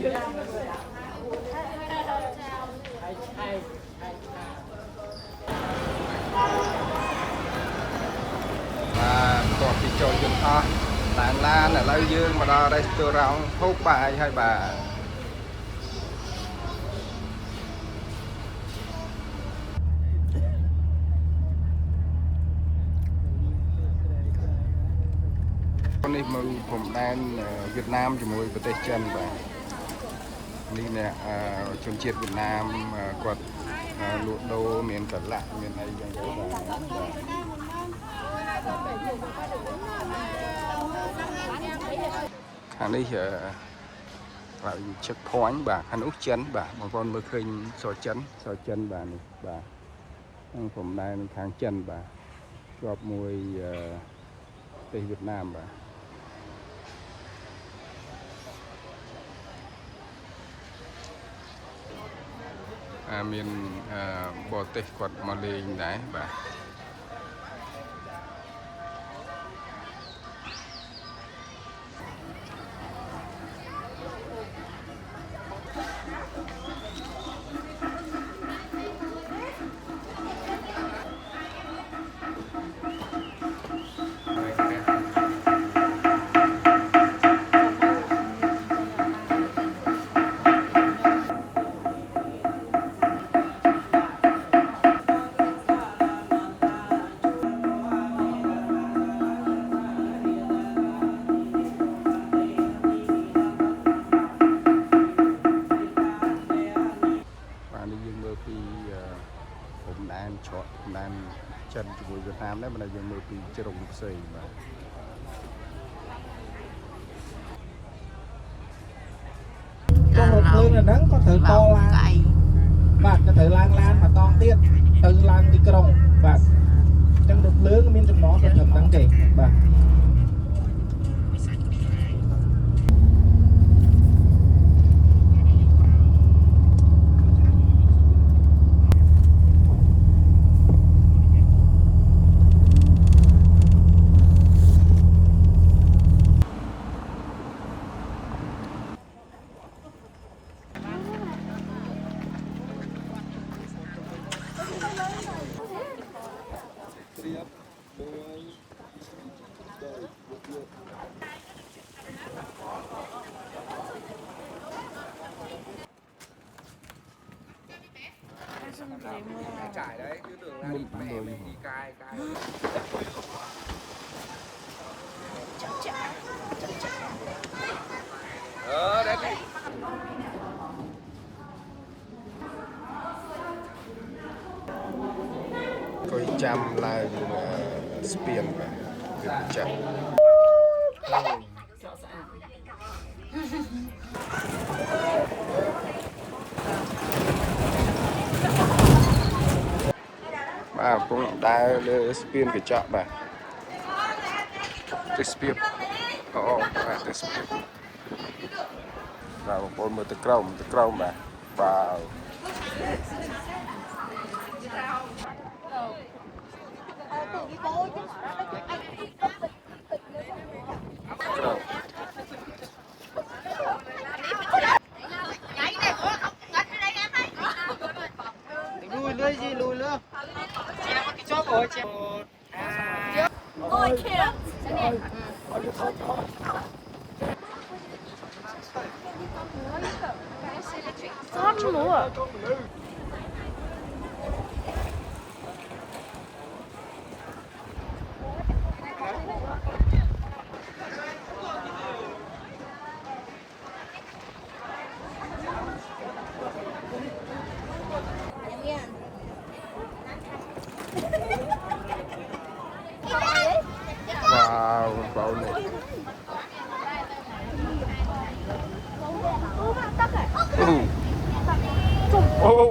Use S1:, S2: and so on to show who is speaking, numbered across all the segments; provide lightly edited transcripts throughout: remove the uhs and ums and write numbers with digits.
S1: còn thì cho chúng ta tại Lan là lấy dương mà đo đây tôi rong hút bài hay bà con đi mừngผมđang Việt Nam chỉ mùiประเทศchân vàนี่เนี่ยชนជាតិ Việt Nam គាត់លក់ដូរមានកលៈមានអីយ៉ាងទៅខាងនេះបាទ check point បាទខាងនោះចិនបាទបងប្អូនមើលឃើញសចិនបាទនេះបាទខាងผมដែរនៅខាងចិនបាទជាប់មួយប្រទេសវៀតណាមបាទមានបរទេសគាត់មកលេងដែរបាទ đang chân của Việt Nam đấy mà là dùng một tí chế độ một sợi mà
S2: trong một lương là nắng có thể to lan bạn có thể lan mà to tiết từ lan đi còng và trong một lương bên trong nó có thể đáng kể và
S1: trải đấy cứ tưởng là mẹ mình đi cai đấy đi coi chăm là spiên và chậm cũng đã spiên cái chợ bà cái spiên cái spiên và một con một cái crom bà vào
S2: lùi lưới gì lùi lưới che cái chóp rồi che
S3: ôi kìa sót múa à
S1: vào này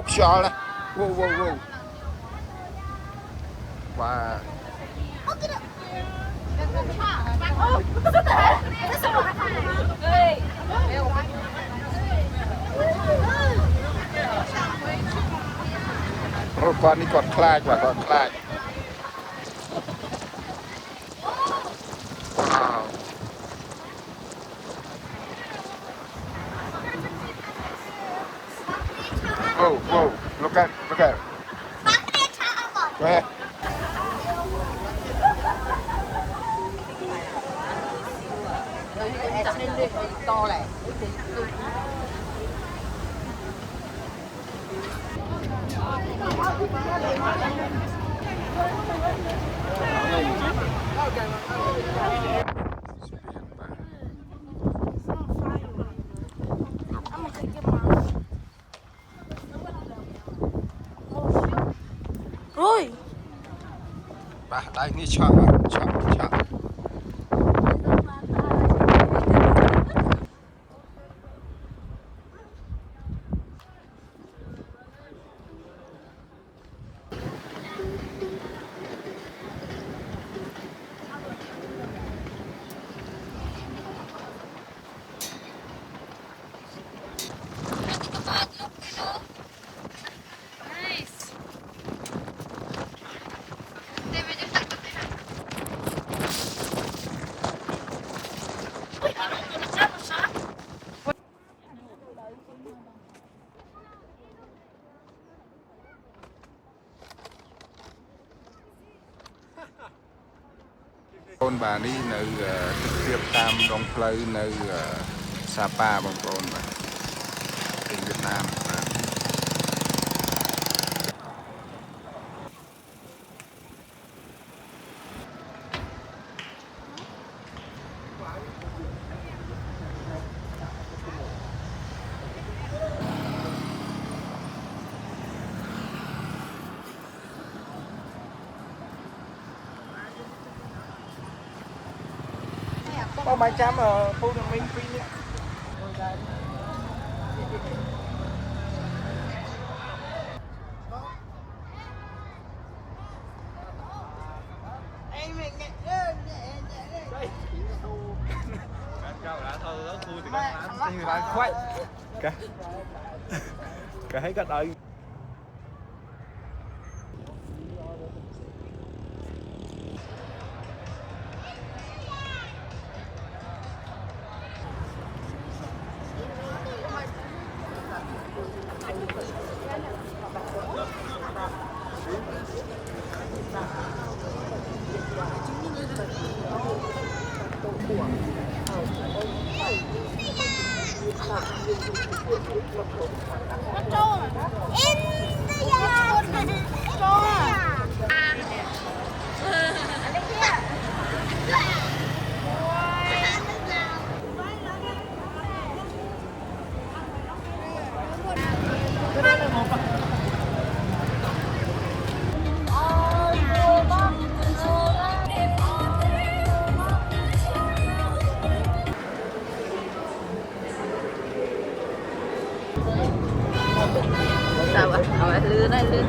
S1: sợ này wow và con đi còn khai và còn khai Whoa, look at it. Go ahead.
S4: To này.
S3: Rồi.
S1: Bà đây ní chọn. Con bà điនៅទឹកទៀតតាមដងផ្លូវនៅសាប៉ាបងប្អូនបាទពីវៀតណាមបាទ
S2: Bao mấy trăm ở khu đường Minh Phi nữa. Cái hết cái đời.
S4: Sao ạ? Rồi lươn đây lươn.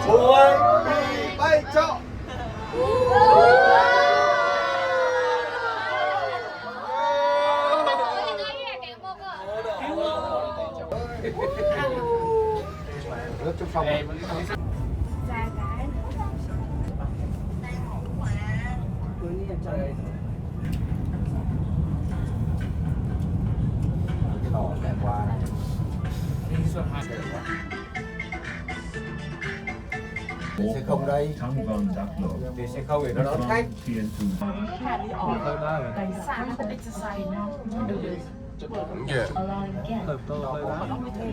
S2: Ôi, bay chọ. Rất trong phòng. Cái lò đẹp quá. Sẽ không đây. Thì sẽ không để nó đón khách.
S1: Dạ.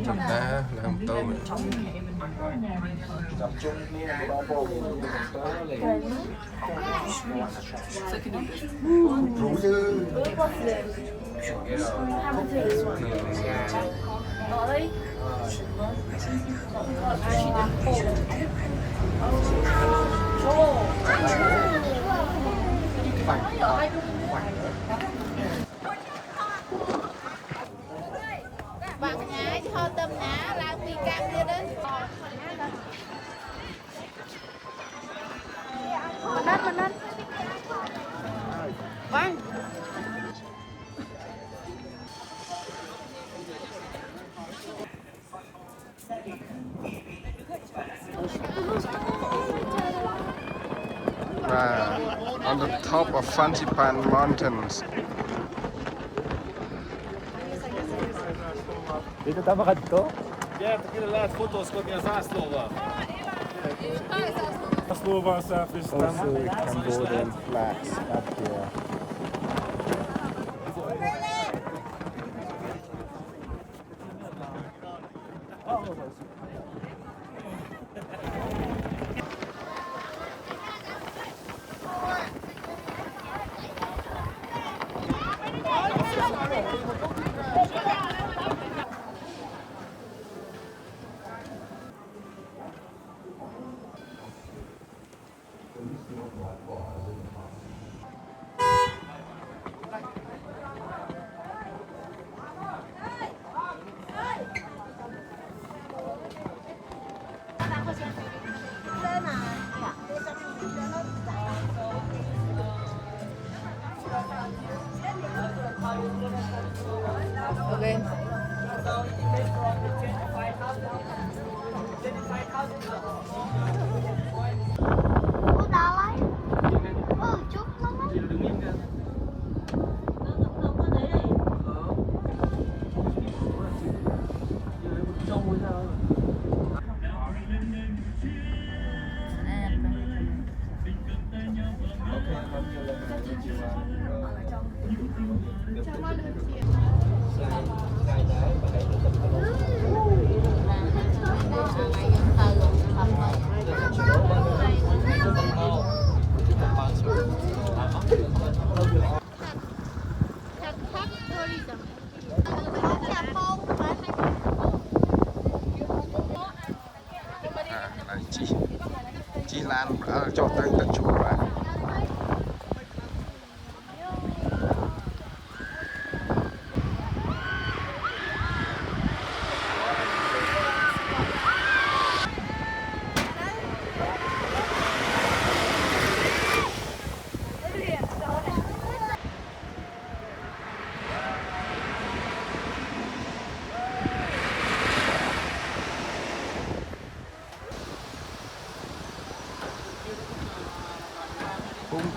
S1: Chúng ta làm tôm.
S2: Tập trung đi bao bồ. Rủ chứ.
S4: Bạn nhá cho tâm ná là tùy cam kia đấy.
S3: Mình ăn.
S1: on the top of Fansipan Mountains.
S2: Dito tama ka dito?
S5: Ja, dan kun je laat foto's van je Zaslova. Zaslova staat dus
S1: Also Cambodian flags up here.
S3: Ủa đò lấy. Chút lắm á. Chi lan cho tới tận chùa bạn.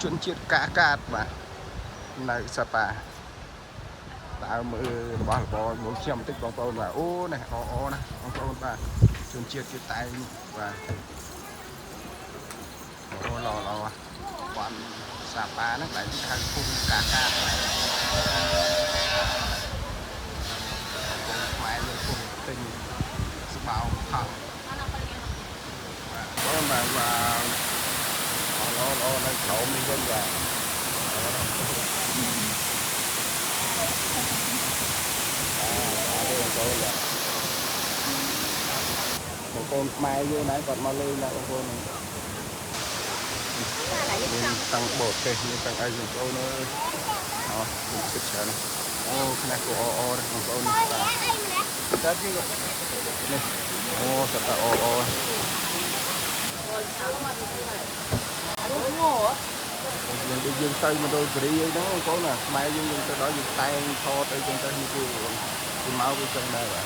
S3: ជនជាតិកាកាតបាទនៅសាប៉ាតើមើលរបស់របរមួយខ្ញុំបន្តិចបងប្អូនបាទអូនេះអូណាបងប្អូនបាទជនជាតិជាតែងបាទអូឡបានសាប៉ាហ្នឹងតែហៅភូមិកាកាតបាទខ្មែរលើភូមិទិញស្បោថោបាទបងបាទnó trộn đi trên vàng một con mai vô nãy còn mau lên lại con này tăng bột cây nhưng tăng ai dùng câu nữa đó kịch sợ này ô cái này của o đây con câu này chết chứ này ô thật là o dương tây mà đôi kỹ ấy đó có nè mai dương tới đó dương tay kho tới chân tới như kia máu của chân đây vậy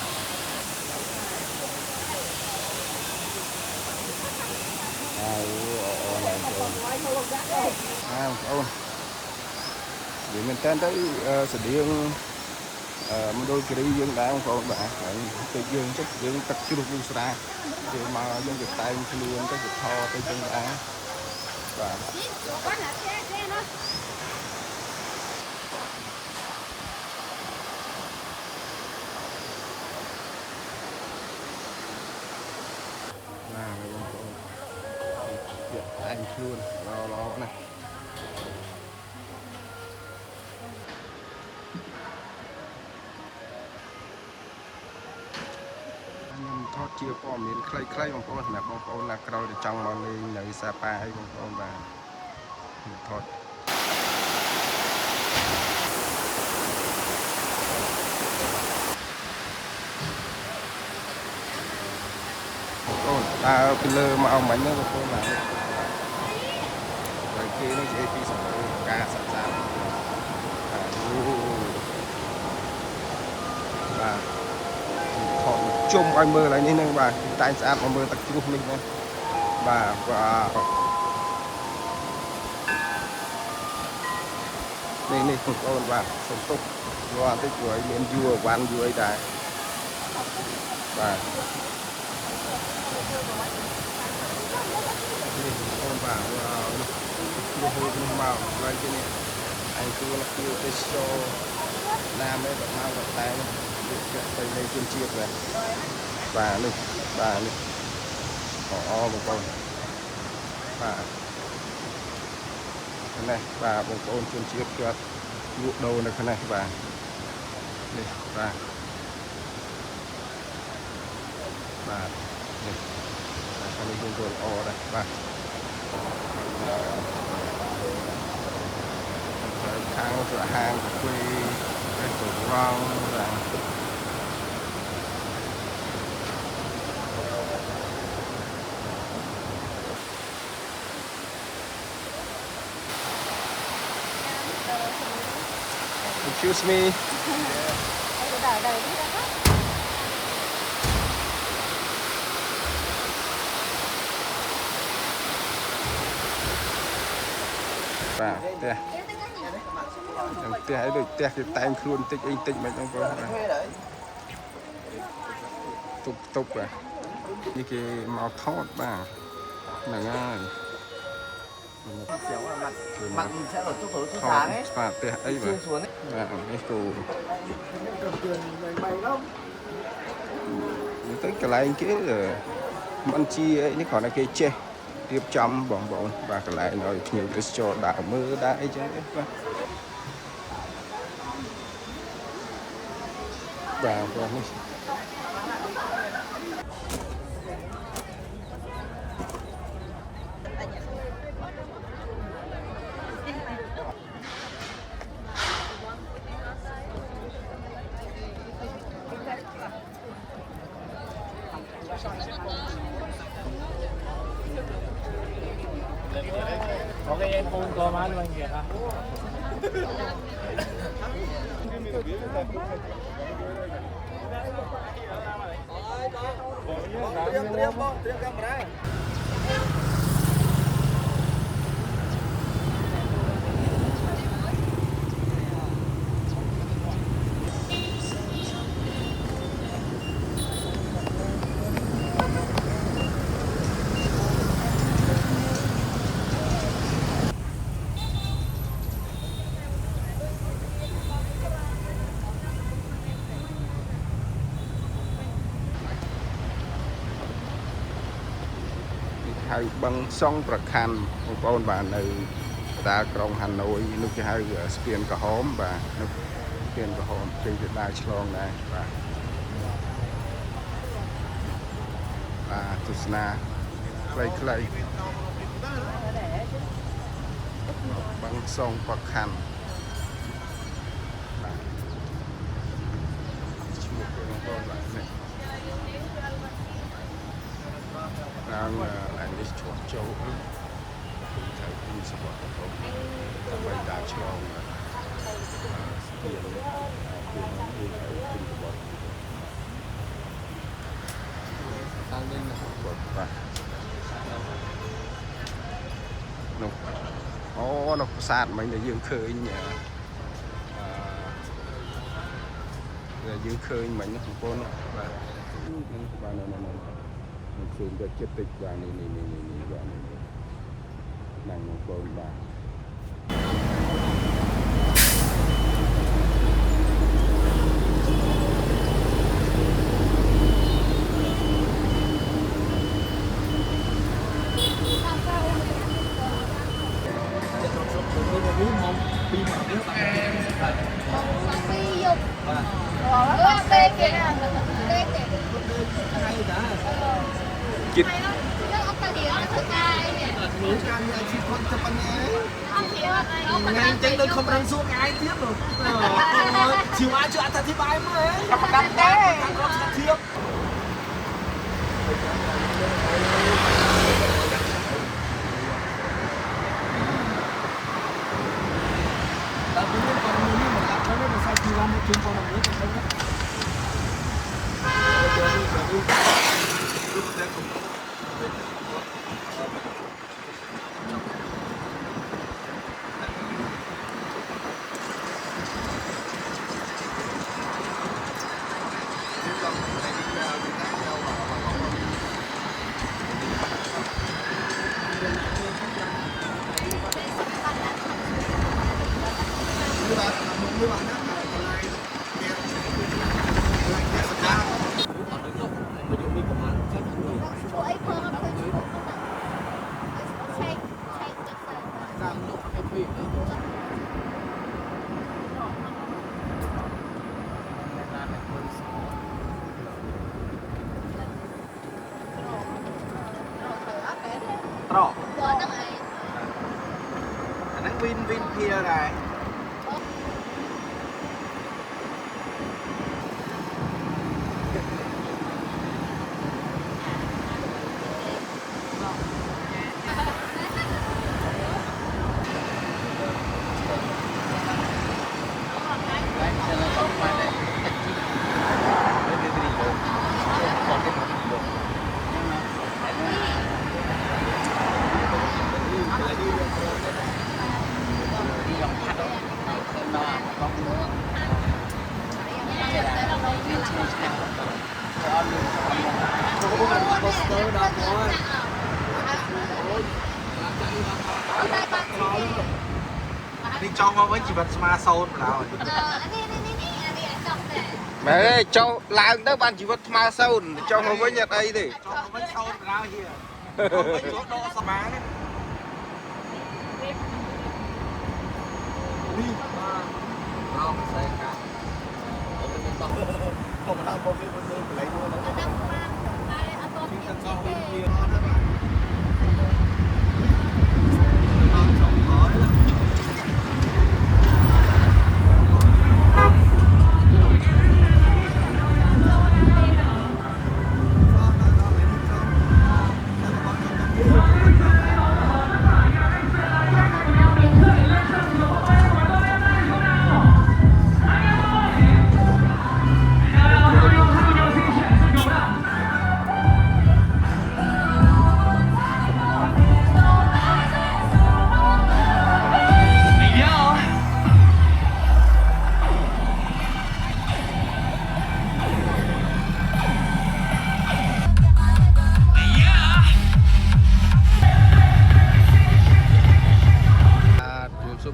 S3: ôn vì mình tên tới sự điện mà đôi kỹ dương đã không còn bạn tự dương chắc dương tập chưa được ra thì mà dương việc tay luôn tới việc kho tới chân đã và anh luôn lo này thoát chia po miền khay bằng con là bằng con là cầu để trong món lên lấy Sapa hay bằng con và thoát con ta lơ mà ông bánh nó con là rồi kia nó sẽ đi sập cá sập sạp và chung ai mơ lại nên bà tay sát mà mơ tập trung mình nè bà
S1: នេះបងប្អូនបាទសុំទុករាល់តិចព្រោះឲ្យមានយួរវ៉ាន់យួរអីដែរបាទនេះបងប្អូនបាទនេះហូបនេះមកឡើងជានេះអញគឺភ្ញៀវទេសចរណាមេបមកបតែយកទៅលេងជឿនជាតិបាទនេះបាទនេះអូបងប្អូនបាទនេះបាទបងប្អូនជនជាតិគាត់លក់ដូរនៅខាងនេះបាទនេះបាទបាទនេះខាងនេះយើងចូលល្អដែរបាទខាងcửa hàng của quê cái tổ rau là excuse me và tè ấy được tè cái tay khuôn tích anh tích mấy trong con tục tục à như cái màu thốt bà là ngay
S6: mặt mình sẽ ở chỗ tối chỗ sáng ấy
S1: và tè ấy
S6: xương xuống ấy
S1: và cái cổ tới cái lại kia là ăn chi ấy nó còn là cái chê tiếp chăm bọn bọn và cái lại nói nhiều cái cho đạo mưa đại chứ và
S2: có cái phone có bán luôn kìa hả?
S1: hãy bằng song bạc khăn một con bà nơi ta trong Hà Nội lúc cái hai spiên cả hóm và lúc spiên cả hóm trên cái đài chlong này và tusna clay clay bằng song bạc khăn đang anh đi chuột châu thấy đi sập vào không tầm bay đá tròn tiền tiền nó đi thấy kinh bọt tăng lên là bọt và nó sạt mình để dương khơi nhỉ dương khơi mình không có và này mình xuống được chất tích và này và này nàng một con và chích
S6: ngày tránh đôi không đang xuống ngay tiếp rồi chiều ai chưa ăn thật thì bài mới ấy đặt đấy tiếp
S4: Chỗ ấy phương không phải chỗ chạy
S6: Trọ.
S4: Đó nó ấy.
S6: Nó win kia này. Đi cho vào với chỉ vật Smart Sound nào.
S1: mẹ choឡើងទៅបានជីវិតថ្មសូនចុះមកវិញអត់អីទេ
S6: Cho vào với Sound nào here. Cho với chỗ độ Smart đấy. Đi. Không, sai cả. Không làm có cái vấn đề lấy luôn đó. Chúng ta cho bên kia đó các bạn. Không khó đấy.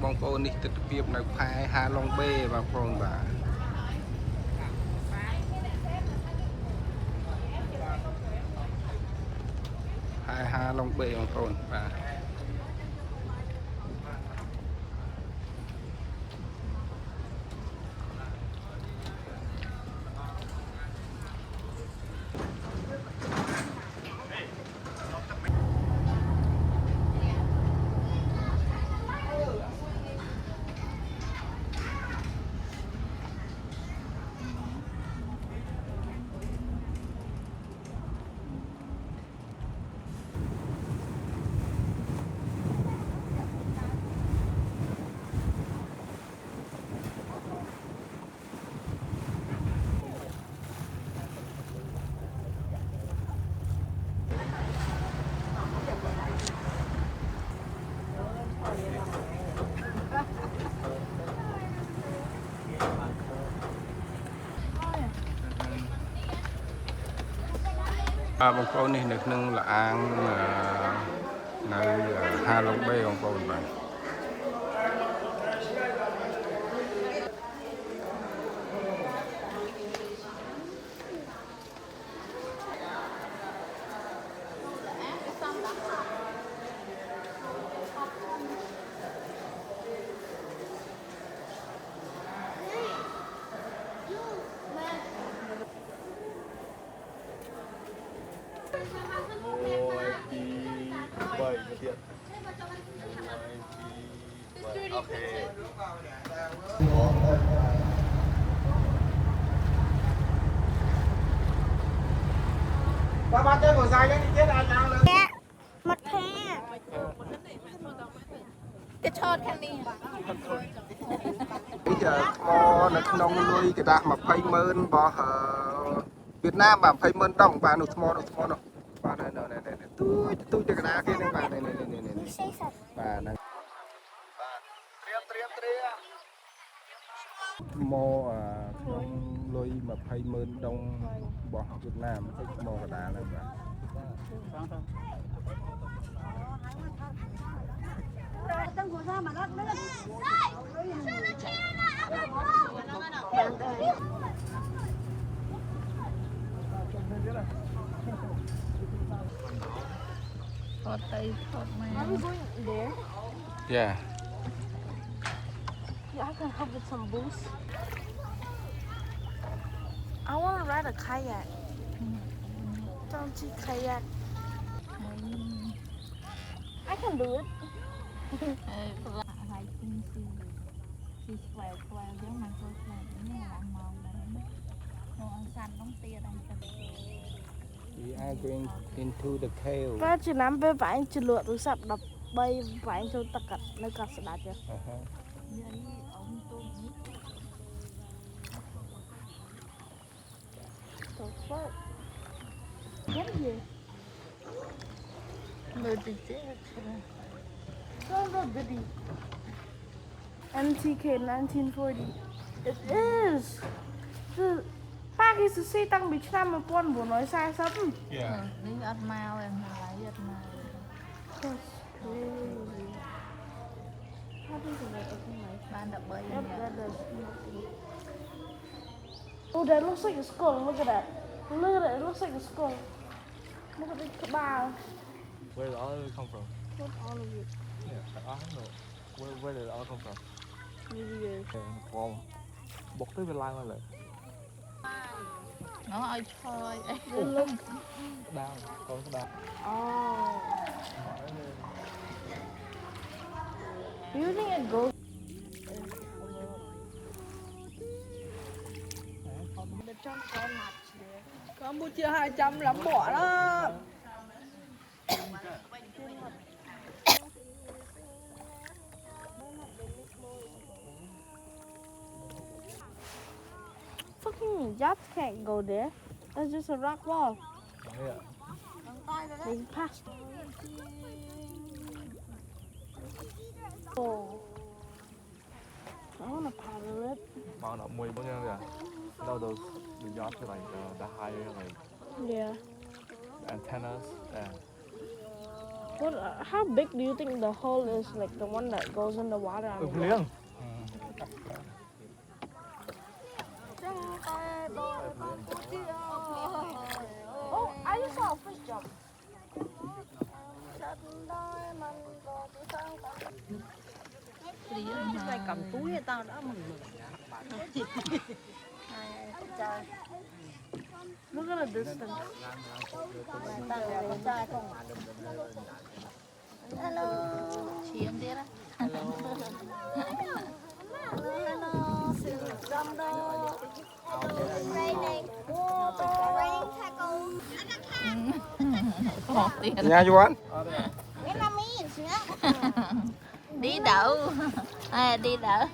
S1: បងប្អូននេះទស្សនវិជ្ជានៅផែហាឡុងបេបងប្អូនបាទផែហាឡុងបេបងប្អូនបាទបងប្អូននេះនៅក្នុងលអាងនៅហាឡុងបេបងប្អូនបាទ
S6: Ba ba chơi ngồi dài lên đi chết anh nào lên.
S4: Một phe. Cái chốt khăn đi.
S1: នេះថ្មនៅក្នុងលុយក្តារ200000របស់វៀតណាមបាទ200000ដងបាទនោះថ្មនោះបាទនៅទូចទៅក្តារគេនឹងបាទនេះបាទហ្នឹងបាទថ្មក្នុងលុយ200000ដងរបស់វៀតណាមថ្មកក្តារហ្នឹងបាទ
S7: Tân của sao mà nó
S4: Thọt tay thọt mày.
S7: Are we going there?
S1: Yeah.
S7: Yeah, I can help with some boost. I want to ride a kayak. Don't you kayak? I can do it.
S4: Hai chung si quẹo với mà thôi là cũng là màu này. Nó ăn xanh đóng tia đang cần.
S1: We are going into the cave.
S7: ក៏ចំណាំពេលប្រហែលជាលក់ទូរស័ព្ទ13ប្រហែលចូលទឹកកាត់នៅកាត់ស្ដាច់ទេ
S1: Uh-huh.
S7: So fuck. Get here.
S4: Người thì chết.
S7: Go look, Diddy. MTK 1940. It is. The Park is to see តាំងពីឆ្នាំ 1940.
S1: Yeah.
S4: Đi ăn mau em lại ăn mau.
S7: That's crazy. How do you make it like
S4: Ban đập bơi.
S7: Yep, that does. Oh, that looks like a skull. Look at that. Look at it. It looks like a skull. Look at the cabal.
S6: Where did all of it come from?
S7: Look all of it.
S6: Yeah, I don't know. Where did it all come from?
S7: Maybe there's.
S6: From bốc tới Việt Nam rồi.
S4: Nó ơi thôi.
S7: Look.
S6: Đau, có cái đau.
S7: Oh. Do you think it goes?
S8: Campuchia 200 lắm bỏ đó.
S7: Fucking yachts can't go there. That's just a rock wall.
S6: Yeah.
S7: They can pass. Oh. I wanna paddle it.
S6: Mà nó mùi bao nhiêu kìa? No, those the yachts are like the higher like
S7: Yeah.
S6: antennas and
S7: What? How big do you think the hole is? Like the one that goes in the water? On the
S6: liêng.
S7: Oh, I just saw a fish jump.
S8: Này cầm túi hay tao đã mừng rồi.
S7: Look at the distance.
S4: Chị em biết á. Một tiền.
S1: Nhà chú anh.
S4: Đi đậu. À, đi đậu.